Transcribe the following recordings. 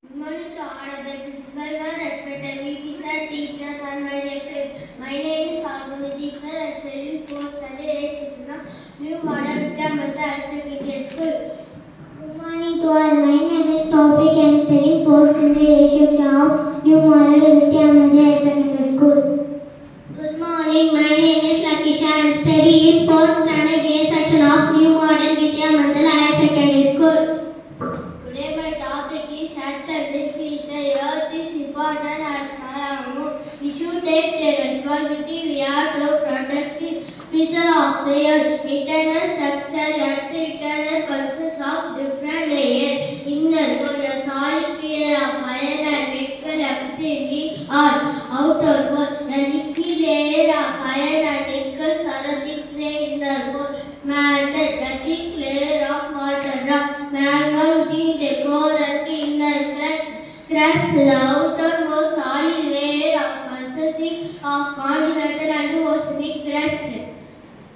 Good morning to honorable principal, my respected VP sir, teachers and my dear friends. My name is Harguniti sir. I study 4th standard A section of New Model Vidya Mandal Higher Secondary School. Good morning to all. My name is Taufik and I study 4th standard A section of New Model Vidya Mandal Higher Secondary School. Good morning. My name is Lakisha. I am studying 4th standard A section of New Model Vidya Mandal Higher Secondary School. Today my topic is health and this future. Health is important as far as mood. We should take the responsibility. We have to protect the future of the earth. Internal structure. Earth internal consists of different layers. Inner core, a solid layer of iron and nickel extremely hard. Outer core, a liquid layer of iron and nickel surrounding the inner core. Mantle, a thick layer of molten rock. Magma between the core and the inner crust. The outermost solid layer of consisting of continental and oceanic crust.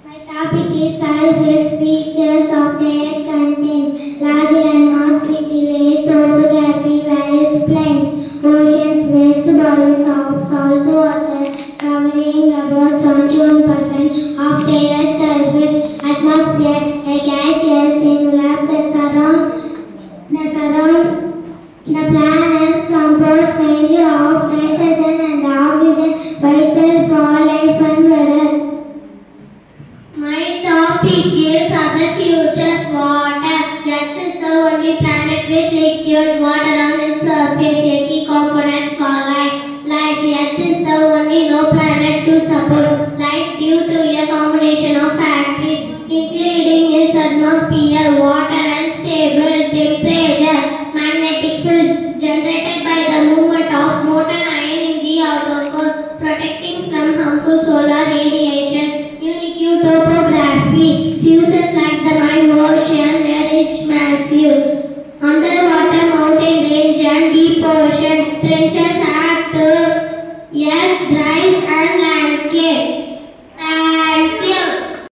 My topic is surface features of the earth contains large landmass, big waves, topography, various plains, oceans, vast bodies of salt water covering about 71% of the earth's surface, atmosphere, a gaseous envelope that surround the planet composed mainly of nitrogen and oxygen, vital for life and weather. My topic is other futures. Water. Earth is the only planet with liquid water on its surface, a key component for life. Earth is the only no planet to support life due to a combination of factors, including its atmosphere, water, and stable temperature. Magnetic field generated by the movement of molten iron in the outer core, protecting from harmful solar radiation.